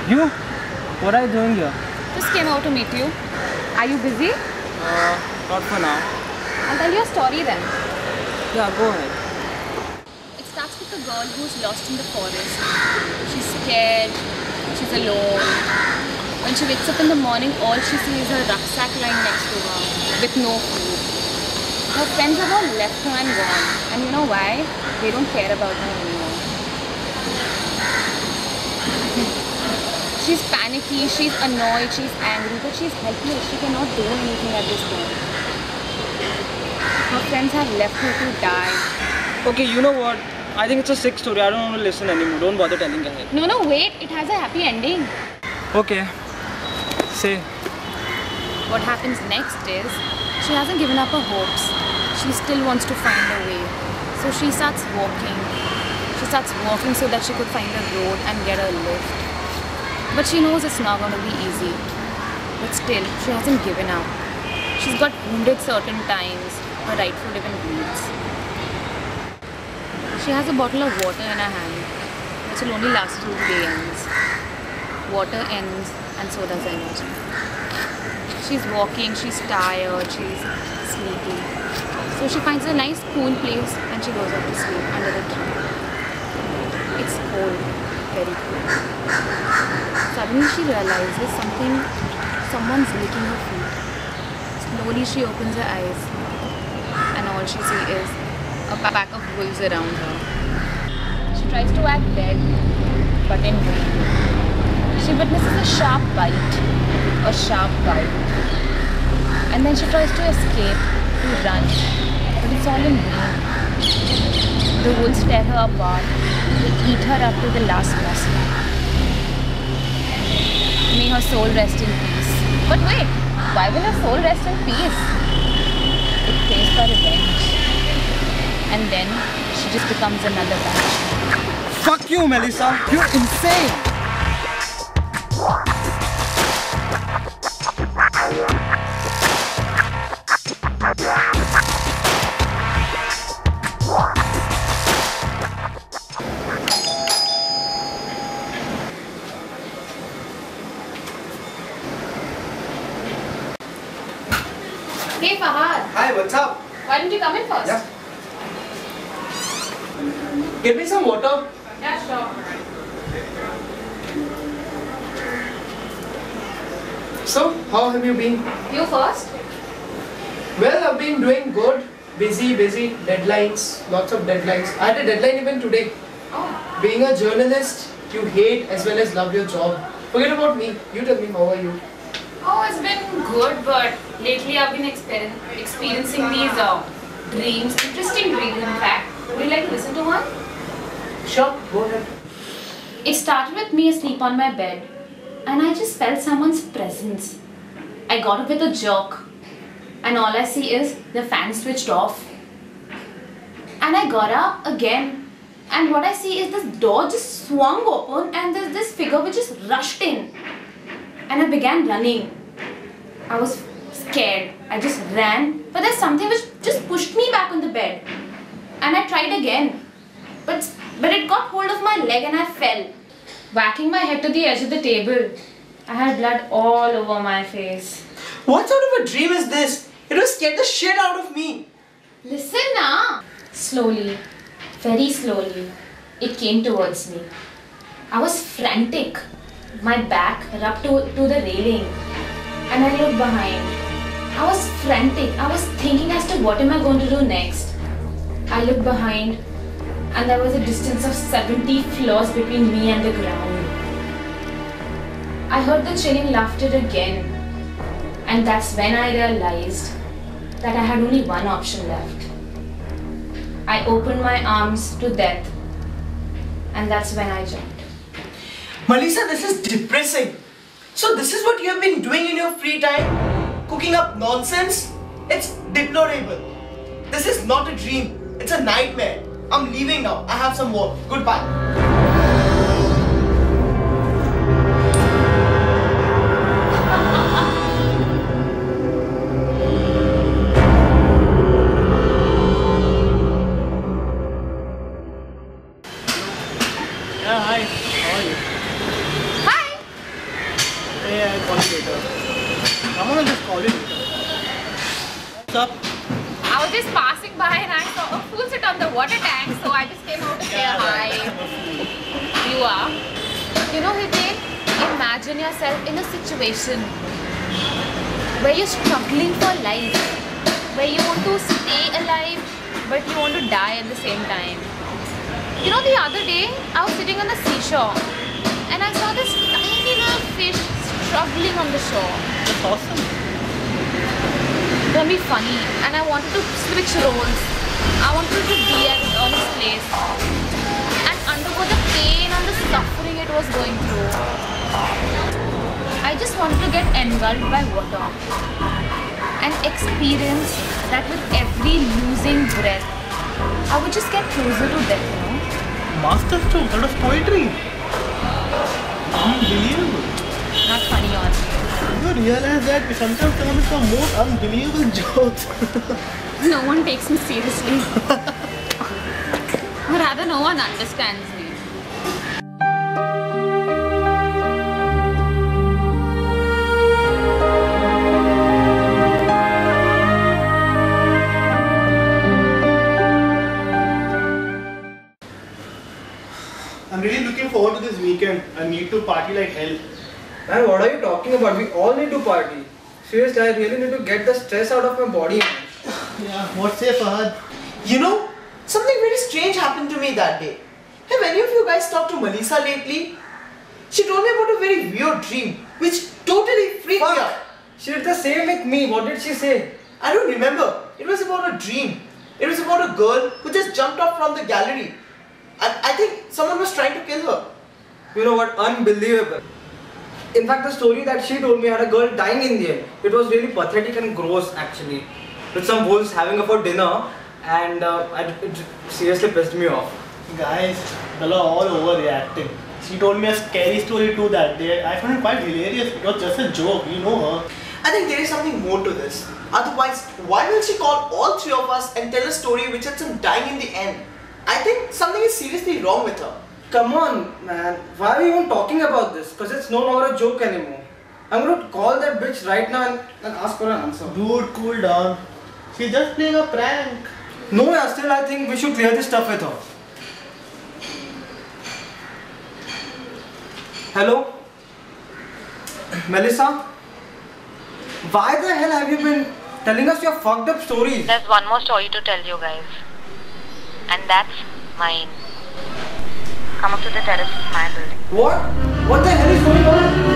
You? What are you doing here? Just came out to meet you. Are you busy? Not for now. I'll tell you a story then. Yeah, go ahead. It starts with a girl who's lost in the forest. She's scared, she's alone. When she wakes up in the morning, all she sees is her rucksack lying next to her with no food. Her friends have all left her and gone. And you know why? They don't care about her anymore. She's panicky, she's annoyed, she's angry, but she's helpless. She cannot do anything at this point. Her friends have left her to die. Okay, you know what? I think it's a sick story. I don't want to listen anymore. Don't bother telling ahead. No, wait. It has a happy ending. Okay. Say. What happens next is, she hasn't given up her hopes. She still wants to find a way. So she starts walking. She starts walking so that she could find a road and get a lift. But she knows it's not going to be easy. But still, she hasn't given up. She's got wounded certain times. Her right foot even bleeds. She has a bottle of water in her hand, which will only last till the day ends. Water ends, and so does energy. She's walking, she's tired, she's sleepy. So she finds a nice cool place and she goes off to sleep under the tree. It's cold, very cold. Suddenly she realizes someone's licking her feet. Slowly she opens her eyes and all she sees is a pack of wolves around her. She tries to act dead, but in vain. She witnesses a sharp bite. And then she tries to escape, to run, but it's all in vain. The wolves tear her apart, they eat her up to the last morsel. May her soul rest in peace. But wait, why will her soul rest in peace? It craves for revenge. And then she just becomes another batch. Fuck you, Melissa. You're insane. Hey Fahad. Hi, what's up? Why didn't you come in first? Yeah. Get me some water. Yeah, sure. So, how have you been? You first? Well, I've been doing good. Busy, deadlines, lots of deadlines. I had a deadline even today. Oh. Being a journalist, you hate as well as love your job. Forget about me. You tell me, how are you? Oh, it's been good, but lately I've been experiencing these dreams, interesting dreams in fact. Would you like to listen to one? Sure, go ahead. It started with me asleep on my bed and I just felt someone's presence. I got up with a jerk and all I see is the fan switched off. And I got up again and what I see is this door just swung open and there's this figure which just rushed in. And I began running. I was scared. I just ran, but there's something which just pushed me back on the bed. And I tried again, but it got hold of my leg and I fell. Whacking my head to the edge of the table. I had blood all over my face. What sort of a dream is this? It will scare the shit out of me. Listen now. Slowly, very slowly, it came towards me. I was frantic. My back rubbed to the railing and I looked behind. I was frantic. I was thinking as to what am I going to do next. I looked behind and there was a distance of 70 floors between me and the ground. I heard the chilling laughter again and that's when I realized that I had only one option left. I opened my arms to death and that's when I jumped. Melissa, this is depressing. So this is what you have been doing in your free time? Cooking up nonsense? It's deplorable. This is not a dream. It's a nightmare. I'm leaving now. I have some work. Goodbye. Yeah, hi. How are you? Hi! Hey, I'll call you later. Come on, I'll just call you later. What's up? I was just passing by and I saw a fool sit on the water tank, so I just came out to say hi. You are. You know, Hiten, imagine yourself in a situation where you're struggling for life, where you want to stay alive, but you want to die at the same time. You know, the other day, I was sitting on the seashore and I saw this tiny little fish struggling on the shore. That's awesome. Don't be funny. And I wanted to switch roles. I wanted to be at Ernest's place and undergo the pain and the suffering it was going through. I just wanted to get engulfed by water and experience that with every losing breath. I would just get closer to death, you know. Masterstroke, that was poetry. Unbelievable. Not funny, honestly. You realize that we sometimes come up with the most unbelievable jokes. No one takes me seriously. Or rather, no one understands me. I'm really looking forward to this weekend. I need to party like hell. Man, what are you talking about? We all need to party. Seriously, I really need to get the stress out of my body. Yeah, what's say, Fahad? You know, something very strange happened to me that day. Have any of you guys talked to Melissa lately? She told me about a very weird dream, which totally freaked me out. She did the same with me. What did she say? I don't remember. It was about a dream. It was about a girl who just jumped off from the gallery. And I think someone was trying to kill her. You know what? Unbelievable. In fact, the story that she told me had a girl dying in the end. It was really pathetic and gross, actually. With some wolves having her for dinner, and it seriously pissed me off. Guys, they are all overreacting. She told me a scary story too that day. I found it quite hilarious. It was just a joke, you know her. I think there is something more to this. Otherwise, why will she call all three of us and tell a story which had some dying in the end? I think something is seriously wrong with her. Come on, man. Why are we even talking about this? Because it's no longer a joke anymore. I'm going to call that bitch right now and ask for an answer. Dude, cool down. She's just playing a prank. No, yeah, still I think we should clear this stuff with her. Hello? Melissa? Why the hell have you been telling us your fucked up stories? There's one more story to tell you guys. And that's mine. Come up to the terrace of my building. What? What the hell is going on?